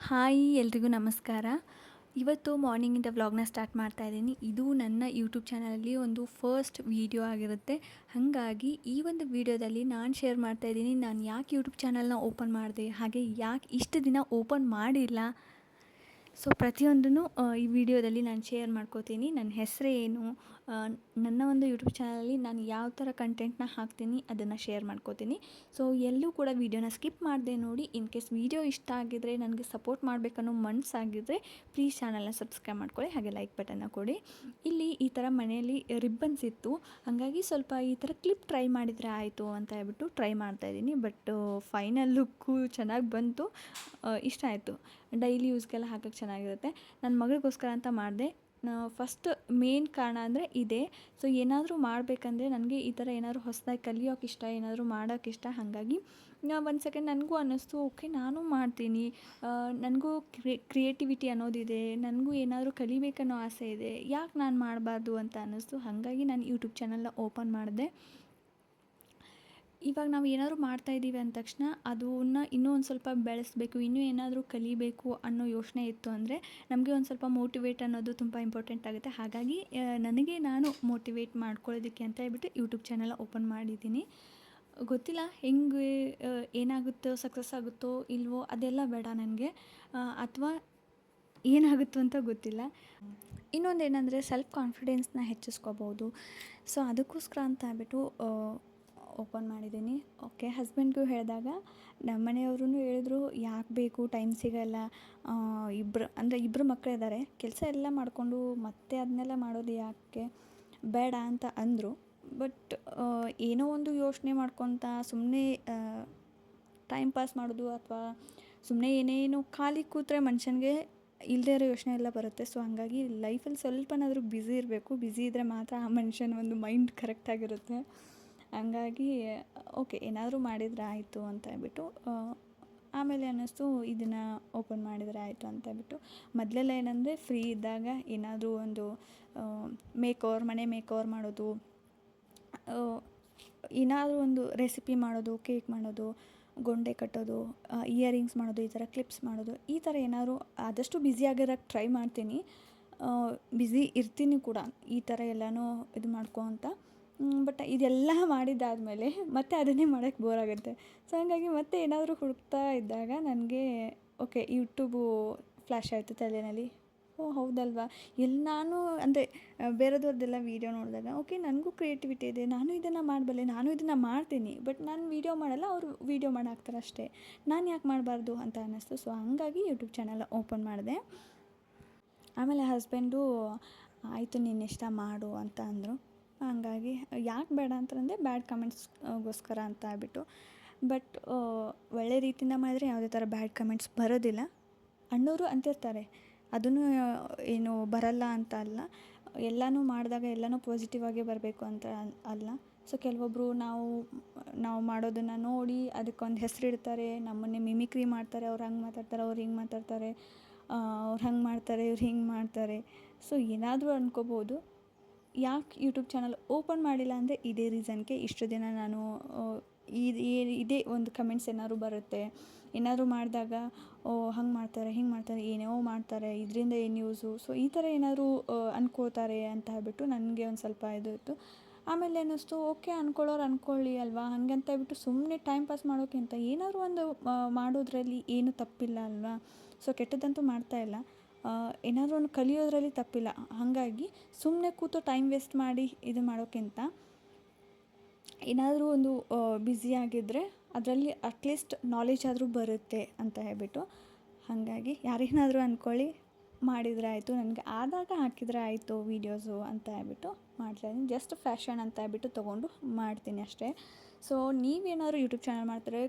Hi ಎಲ್ರಿಗೂ ನಮಸ್ಕಾರ. ಇವತ್ತು ಮಾರ್ನಿಂಗಿಂದ ವ್ಲಾಗ್ನ ಸ್ಟಾರ್ಟ್ ಮಾಡ್ತಾ ಇದ್ದೀನಿ. ಇದು ನನ್ನ ಯೂಟ್ಯೂಬ್ ಚಾನಲಲ್ಲಿ ಒಂದು ಫಸ್ಟ್ ವೀಡಿಯೋ ಆಗಿರುತ್ತೆ. ಹಾಗಾಗಿ ಈ ಒಂದು ವೀಡಿಯೋದಲ್ಲಿ ನಾನು ಶೇರ್ ಮಾಡ್ತಾ ಇದ್ದೀನಿ ನಾನು ಯಾಕೆ ಯೂಟ್ಯೂಬ್ ಚಾನಲ್ನ ಓಪನ್ ಮಾಡಿದೆ, ಹಾಗೆ ಯಾಕೆ ಇಷ್ಟು ದಿನ ಓಪನ್ ಮಾಡಿಲ್ಲ. ಸೊ ಪ್ರತಿಯೊಂದನ್ನು ಈ ವಿಡಿಯೋದಲ್ಲಿ ನಾನು ಶೇರ್ ಮಾಡ್ಕೋತೀನಿ. ನನ್ನ ಹೆಸರು ಏನು, ನನ್ನ ಒಂದು ಯೂಟ್ಯೂಬ್ ಚಾನಲಲ್ಲಿ ನಾನು ಯಾವ ಥರ ಕಂಟೆಂಟ್ನ ಹಾಕ್ತೀನಿ ಅದನ್ನು ಶೇರ್ ಮಾಡ್ಕೋತೀನಿ. ಸೊ ಎಲ್ಲೂ ಕೂಡ ವೀಡಿಯೋನ ಸ್ಕಿಪ್ ಮಾಡದೆ ನೋಡಿ. ಇನ್ ಕೇಸ್ ವೀಡಿಯೋ ಇಷ್ಟ ಆಗಿದ್ದರೆ, ನನಗೆ ಸಪೋರ್ಟ್ ಮಾಡಬೇಕನ್ನೋ ಮನಸ್ಸಾಗಿದ್ದರೆ ಪ್ಲೀಸ್ ಚಾನಲ್ನ ಸಬ್ಸ್ಕ್ರೈಬ್ ಮಾಡ್ಕೊಳ್ಳಿ, ಹಾಗೆ ಲೈಕ್ ಬಟನ್ನ ಕೊಡಿ. ಇಲ್ಲಿ ಈ ಥರ ಮನೆಯಲ್ಲಿ ರಿಬ್ಬನ್ಸ್ ಇತ್ತು, ಹಾಗಾಗಿ ಸ್ವಲ್ಪ ಈ ಥರ ಕ್ಲಿಪ್ ಟ್ರೈ ಮಾಡಿದರೆ ಆಯಿತು ಅಂತ ಹೇಳ್ಬಿಟ್ಟು ಟ್ರೈ ಮಾಡ್ತಾಯಿದ್ದೀನಿ. ಬಟ್ ಫೈನಲ್ ಲುಕ್ಕು ಚೆನ್ನಾಗಿ ಬಂತು, ಇಷ್ಟ ಆಯಿತು. ಡೈಲಿ ಯೂಸ್ಗೆಲ್ಲ ಹಾಕೋಕ್ಕೆ ಚೆನ್ನಾಗಿರುತ್ತೆ. ನನ್ನ ಮಗಳಿಗೋಸ್ಕರ ಅಂತ ಮಾಡಿದೆ. ಫಸ್ಟ್ ಮೇನ್ ಕಾರಣ ಅಂದರೆ ಇದೆ. ಸೊ ಏನಾದರೂ ಮಾಡಬೇಕಂದ್ರೆ ನನಗೆ ಈ ಥರ ಏನಾದರೂ ಹೊಸದಾಗಿ ಕಲಿಯೋಕೆ ಇಷ್ಟ, ಏನಾದರೂ ಮಾಡೋಕೆ ಇಷ್ಟ. ಹಾಗಾಗಿ ಒಂದು ಸೆಕೆಂಡ್ ನನಗೂ ಅನ್ನಿಸ್ತು, ಓಕೆ ನಾನು ಮಾಡ್ತೀನಿ, ನನಗೂ ಕ್ರಿಯೇಟಿವಿಟಿ ಅನ್ನೋದಿದೆ, ನನಗೂ ಏನಾದರೂ ಕಲಿಬೇಕನ್ನೋ ಆಸೆ ಇದೆ, ಯಾಕೆ ನಾನು ಮಾಡಬಾರ್ದು ಅಂತ ಅನ್ನಿಸ್ತು. ಹಾಗಾಗಿ ನಾನು ಯೂಟ್ಯೂಬ್ ಚಾನಲ್ನ ಓಪನ್ ಮಾಡಿದೆ. ಇವಾಗ ನಾವು ಏನಾದರೂ ಮಾಡ್ತಾಯಿದ್ದೀವಿ ಅಂದ ತಕ್ಷಣ ಅದನ್ನು ಇನ್ನೂ ಒಂದು ಸ್ವಲ್ಪ ಬೆಳೆಸಬೇಕು, ಇನ್ನೂ ಏನಾದರೂ ಕಲಿಬೇಕು ಅನ್ನೋ ಯೋಚನೆ ಇತ್ತು ಅಂದರೆ ನಮಗೆ ಒಂದು ಸ್ವಲ್ಪ ಮೋಟಿವೇಟ್ ಅನ್ನೋದು ತುಂಬ ಇಂಪಾರ್ಟೆಂಟ್ ಆಗುತ್ತೆ. ಹಾಗಾಗಿ ನನಗೆ ನಾನು ಮೋಟಿವೇಟ್ ಮಾಡ್ಕೊಳ್ಳೋದಕ್ಕೆ ಅಂತ ಹೇಳ್ಬಿಟ್ಟು ಯೂಟ್ಯೂಬ್ ಚಾನಲ್ ಓಪನ್ ಮಾಡಿದ್ದೀನಿ. ಗೊತ್ತಿಲ್ಲ ಹೆಂಗೆ ಏನಾಗುತ್ತೋ, ಸಕ್ಸಸ್ ಆಗುತ್ತೋ ಇಲ್ವೋ ಅದೆಲ್ಲ ಬೇಡ ನನಗೆ, ಅಥವಾ ಏನಾಗುತ್ತೋ ಅಂತ ಗೊತ್ತಿಲ್ಲ. ಇನ್ನೊಂದು ಏನಂದರೆ ಸೆಲ್ಫ್ ಕಾನ್ಫಿಡೆನ್ಸ್ನ ಹೆಚ್ಚಿಸ್ಕೋಬೋದು. ಸೊ ಅದಕ್ಕೋಸ್ಕರ ಅಂತ ಹೇಳ್ಬಿಟ್ಟು ಓಪನ್ ಮಾಡಿದ್ದೀನಿ. ಓಕೆ, ಹಸ್ಬೆಂಡ್ಗೂ ಹೇಳಿದಾಗ ನಮ್ಮ ಮನೆಯವ್ರೂ ಹೇಳಿದ್ರು, ಯಾಕೆ ಬೇಕು, ಟೈಮ್ ಸಿಗೋಲ್ಲ, ಇಬ್ಬರು ಮಕ್ಕಳಿದ್ದಾರೆ, ಕೆಲಸ ಎಲ್ಲ ಮಾಡಿಕೊಂಡು ಮತ್ತೆ ಅದನ್ನೆಲ್ಲ ಮಾಡೋದು ಯಾಕೆ, ಬೇಡ ಅಂತ ಅಂದರು. ಬಟ್ ಏನೋ ಒಂದು ಯೋಚನೆ ಮಾಡ್ಕೊತ ಸುಮ್ಮನೆ ಟೈಮ್ ಪಾಸ್ ಮಾಡೋದು, ಅಥವಾ ಸುಮ್ಮನೆ ಏನೇನು ಖಾಲಿ ಕೂತ್ರೆ ಮನುಷ್ಯನಿಗೆ ಇಲ್ಲದೇ ಇರೋ ಯೋಚನೆ ಎಲ್ಲ ಬರುತ್ತೆ. ಸೊ ಹಾಗಾಗಿ ಲೈಫಲ್ಲಿ ಸ್ವಲ್ಪನಾದರೂ ಬ್ಯುಸಿ ಇರಬೇಕು. ಬ್ಯುಸಿ ಇದ್ದರೆ ಮಾತ್ರ ಆ ಮನುಷ್ಯನ ಒಂದು ಮೈಂಡ್ ಕರೆಕ್ಟಾಗಿರುತ್ತೆ. ಹಂಗಾಗಿ ಓಕೆ, ಏನಾದರೂ ಮಾಡಿದರೆ ಆಯಿತು ಅಂತ ಹೇಳ್ಬಿಟ್ಟು ಆಮೇಲೆ ಅನ್ನಿಸ್ತು ಇದನ್ನು ಓಪನ್ ಮಾಡಿದರೆ ಆಯಿತು ಅಂತ ಹೇಳ್ಬಿಟ್ಟು. ಮೊದಲೆಲ್ಲ ಏನಂದರೆ ಫ್ರೀ ಇದ್ದಾಗ ಏನಾದರೂ ಒಂದು ಮನೆ ಮೇಕ್ ಓವರ್ ಮಾಡೋದು, ಏನಾದರೂ ಒಂದು ರೆಸಿಪಿ ಮಾಡೋದು, ಕೇಕ್ ಮಾಡೋದು, ಗೊಂಡೆ ಕಟ್ಟೋದು, ಇಯರಿಂಗ್ಸ್ ಮಾಡೋದು, ಈ ಥರ ಕ್ಲಿಪ್ಸ್ ಮಾಡೋದು, ಈ ಥರ ಏನಾದರೂ ಆದಷ್ಟು ಬ್ಯುಸಿಯಾಗಿರೋಕ್ಕೆ ಟ್ರೈ ಮಾಡ್ತೀನಿ. ಬ್ಯುಸಿ ಇರ್ತೀನಿ ಕೂಡ ಈ ಥರ ಎಲ್ಲನೂ ಇದು ಮಾಡ್ಕೊ. ಬಟ್ ಇದೆಲ್ಲ ಮಾಡಿದ್ದಾದಮೇಲೆ ಮತ್ತೆ ಅದನ್ನೇ ಮಾಡೋಕ್ಕೆ ಬೋರ್ ಆಗುತ್ತೆ. ಸೊ ಹಾಗಾಗಿ ಮತ್ತೆ ಏನಾದರೂ ಹುಡುಕ್ತಾ ಇದ್ದಾಗ ನನಗೆ ಓಕೆ ಯೂಟ್ಯೂಬು ಫ್ಲ್ಯಾಶ್ ಆಯಿತು ತಲೆಯಲ್ಲಿ. ಓ ಹೌದಲ್ವಾ, ನಾನು ಅಂದರೆ ಬೇರೆದವ್ರದ್ದೆಲ್ಲ ವೀಡಿಯೋ ನೋಡಿದಾಗ ಓಕೆ ನನಗೂ ಕ್ರಿಯೇಟಿವಿಟಿ ಇದೆ, ನಾನು ಇದನ್ನು ಮಾಡಬಲ್ಲೆ, ನಾನು ಇದನ್ನು ಮಾಡ್ತೀನಿ. ಬಟ್ ನಾನು ವೀಡಿಯೋ ಮಾಡಲ್ಲ, ಅವರು ವೀಡಿಯೋ ಮಾಡಾಕ್ತಾರೆ ಅಷ್ಟೇ, ನಾನು ಯಾಕೆ ಮಾಡಬಾರ್ದು ಅಂತ ಅನ್ನಿಸ್ತು. ಸೊ ಹಂಗಾಗಿ ಯೂಟ್ಯೂಬ್ ಚಾನಲ್ ಓಪನ್ ಮಾಡಿದೆ. ಆಮೇಲೆ ಹಸ್ಬೆಂಡು ಆಯಿತು ನಿನ್ನಿಷ್ಟ ಮಾಡು ಅಂತ ಅಂದರು. ಹಂಗಾಗಿ ಯಾಕೆ ಬೇಡ ಅಂತಂದರೆ ಬ್ಯಾಡ್ ಕಮೆಂಟ್ಸ್ಗೋಸ್ಕರ ಅಂತ ಆಗ್ಬಿಟ್ಟು. ಬಟ್ ಒಳ್ಳೆ ರೀತಿಯಿಂದ ಮಾಡಿದರೆ ಯಾವುದೇ ಥರ ಬ್ಯಾಡ್ ಕಮೆಂಟ್ಸ್ ಬರೋದಿಲ್ಲ. ಅಣ್ಣವರು ಅಂತಿರ್ತಾರೆ, ಅದನ್ನು ಏನು ಬರಲ್ಲ ಅಂತ ಅಲ್ಲ, ಎಲ್ಲನೂ ಮಾಡಿದಾಗ ಎಲ್ಲನೂ ಪಾಸಿಟಿವ್ ಆಗೇ ಬರಬೇಕು ಅಂತ ಅಲ್ಲ. ಸೊ ಕೆಲವೊಬ್ಬರು ನಾವು ಮಾಡೋದನ್ನು ನೋಡಿ ಅದಕ್ಕೊಂದು ಹೆಸರಿಡ್ತಾರೆ, ನಮ್ಮನ್ನೇ ಮಿಮಿಕ್ರಿ ಮಾಡ್ತಾರೆ, ಅವ್ರು ಹಂಗೆ ಮಾತಾಡ್ತಾರೆ, ಅವ್ರು ಹಿಂಗೆ ಮಾತಾಡ್ತಾರೆ, ಅವ್ರು ಹಂಗೆ ಮಾಡ್ತಾರೆ, ಇವ್ರು ಹಿಂಗೆ ಮಾಡ್ತಾರೆ. ಸೊ ಏನಾದರೂ ಅಂದ್ಕೋಬೋದು. ಯಾಕೆ ಯೂಟ್ಯೂಬ್ ಚಾನಲ್ ಓಪನ್ ಮಾಡಿಲ್ಲ ಅಂದರೆ ಇದೇ ರೀಸನ್ಗೆ. ಇಷ್ಟು ದಿನ ನಾನು ಇದೇ ಒಂದು ಕಮೆಂಟ್ಸ್ ಏನಾದ್ರು ಬರುತ್ತೆ, ಏನಾದರೂ ಮಾಡಿದಾಗ ಓ ಹಂಗೆ ಮಾಡ್ತಾರೆ, ಹಿಂಗೆ ಮಾಡ್ತಾರೆ, ಏನೋ ಮಾಡ್ತಾರೆ, ಇದರಿಂದ ಏನು ಯೂಸು, ಸೊ ಈ ಥರ ಏನಾದರೂ ಅಂದ್ಕೋತಾರೆ ಅಂತ ಹೇಳ್ಬಿಟ್ಟು ನನಗೆ ಒಂದು ಸ್ವಲ್ಪ ಇದು ಇತ್ತು. ಆಮೇಲೆ ಅನ್ನಿಸ್ತು, ಓಕೆ ಅಂದ್ಕೊಳ್ಳೋರು ಅಂದ್ಕೊಳ್ಳಿ ಅಲ್ವಾ, ಹಾಗಂತ ಹೇಳ್ಬಿಟ್ಟು ಸುಮ್ಮನೆ ಟೈಮ್ ಪಾಸ್ ಮಾಡೋಕ್ಕಿಂತ ಏನಾದರೂ ಒಂದು ಮಾಡೋದ್ರಲ್ಲಿ ಏನು ತಪ್ಪಿಲ್ಲ ಅಲ್ವಾ. ಸೊ ಕೆಟ್ಟದ್ದಂತೂ ಮಾಡ್ತಾಯಿಲ್ಲ, ಏನಾದರೂ ಒಂದು ಕಲಿಯೋದ್ರಲ್ಲಿ ತಪ್ಪಿಲ್ಲ. ಹಾಗಾಗಿ ಸುಮ್ಮನೆ ಕೂತು ಟೈಮ್ ವೇಸ್ಟ್ ಮಾಡಿ ಇದು ಮಾಡೋಕ್ಕಿಂತ ಏನಾದರೂ ಒಂದು ಬ್ಯುಸಿಯಾಗಿದ್ದರೆ ಅದರಲ್ಲಿ ಅಟ್ಲೀಸ್ಟ್ ನಾಲೆಜ್ ಆದರೂ ಬರುತ್ತೆ ಅಂತ ಹೇಳ್ಬಿಟ್ಟು. ಹಾಗಾಗಿ ಯಾರೇನಾದರೂ ಅಂದ್ಕೊಳ್ಳಿ, ಮಾಡಿದರೆ ಆಯಿತು, ನನಗೆ ಆದಾಗ ಹಾಕಿದರೆ ಆಯಿತು ವೀಡಿಯೋಸು ಅಂತ ಹೇಳ್ಬಿಟ್ಟು ಮಾಡ್ತಾಯಿದ್ದೀನಿ. ಜಸ್ಟ್ ಫ್ಯಾಷನ್ ಅಂತ ಹೇಳ್ಬಿಟ್ಟು ತೊಗೊಂಡು ಮಾಡ್ತೀನಿ ಅಷ್ಟೇ. ಸೊ ನೀವೇನಾದ್ರು ಯೂಟ್ಯೂಬ್ ಚಾನಲ್ ಮಾಡ್ತಾರೆ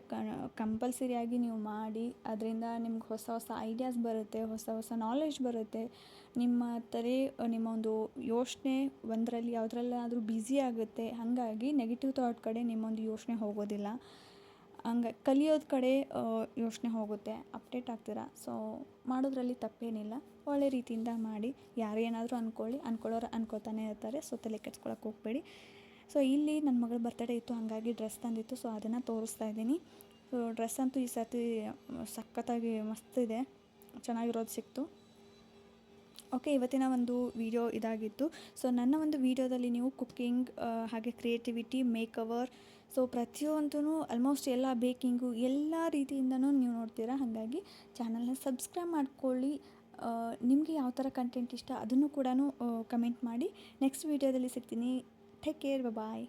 ಕಂಪಲ್ಸರಿಯಾಗಿ ನೀವು ಮಾಡಿ, ಅದರಿಂದ ನಿಮ್ಗೆ ಹೊಸ ಹೊಸ ಐಡಿಯಾಸ್ ಬರುತ್ತೆ, ಹೊಸ ಹೊಸ ನಾಲೆಜ್ ಬರುತ್ತೆ. ನಿಮ್ಮ ಒಂದು ಯೋಚನೆ ಒಂದರಲ್ಲಿ ಯಾವುದ್ರಲ್ಲಾದರೂ ಬ್ಯುಸಿ ಆಗುತ್ತೆ. ಹಾಗಾಗಿ ನೆಗೆಟಿವ್ ಥಾಟ್ ಕಡೆ ನಿಮ್ಮೊಂದು ಯೋಚನೆ ಹೋಗೋದಿಲ್ಲ, ಕಲಿಯೋದ ಕಡೆ ಯೋಚನೆ ಹೋಗುತ್ತೆ, ಅಪ್ಡೇಟ್ ಆಗ್ತೀರಾ. ಸೊ ಮಾಡೋದ್ರಲ್ಲಿ ತಪ್ಪೇನಿಲ್ಲ, ಒಳ್ಳೆ ರೀತಿಯಿಂದ ಮಾಡಿ. ಯಾರೇನಾದರೂ ಅಂದ್ಕೊಳ್ಳೋರು ಅಂದ್ಕೊತಾನೆ ಇರ್ತಾರೆ. ಸೊ ತಲೆ ಕೆಡ್ಸ್ಕೊಳಕ್ಕೆ ಹೋಗಬೇಡಿ. ಸೊ ಇಲ್ಲಿ ನನ್ನ ಮಗಳ ಬರ್ತಡೇ ಇತ್ತು, ಹಾಗಾಗಿ ಡ್ರೆಸ್ ತಂದಿತ್ತು. ಸೊ ಅದನ್ನು ತೋರಿಸ್ತಾ ಇದ್ದೀನಿ. ಸೊ ಡ್ರೆಸ್ ಅಂತೂ ಈ ಸರ್ತಿ ಸಖತ್ತಾಗಿ ಮಸ್ತಿದೆ. ಚೆನ್ನಾಗಿರೋದು ಸಿಕ್ತು. ಓಕೆ, ಇವತ್ತಿನ ಒಂದು ವಿಡಿಯೋ ಇದಾಗಿತ್ತು. ಸೊ ನನ್ನ ಒಂದು ವಿಡಿಯೋದಲ್ಲಿ ನೀವು ಕುಕ್ಕಿಂಗ್ ಹಾಗೆ ಕ್ರಿಯೇಟಿವಿಟಿ, ಮೇಕವರ್, ಸೊ ಪ್ರತಿಯೊಂದೂ ಆಲ್ಮೋಸ್ಟ್ ಎಲ್ಲ ಬೇಕಿಂಗು ಎಲ್ಲ ರೀತಿಯಿಂದನೂ ನೀವು ನೋಡ್ತೀರಾ. ಹಾಗಾಗಿ ಚಾನಲ್ನ ಸಬ್ಸ್ಕ್ರೈಬ್ ಮಾಡ್ಕೊಳ್ಳಿ. ನಿಮಗೆ ಯಾವ ಥರ ಕಂಟೆಂಟ್ ಇಷ್ಟ ಅದನ್ನು ಕೂಡ ಕಮೆಂಟ್ ಮಾಡಿ. ನೆಕ್ಸ್ಟ್ ವಿಡಿಯೋದಲ್ಲಿ ಸಿಗ್ತೀನಿ. ಟೇಕ್ ಕೇರ್, ಬಾಯ್.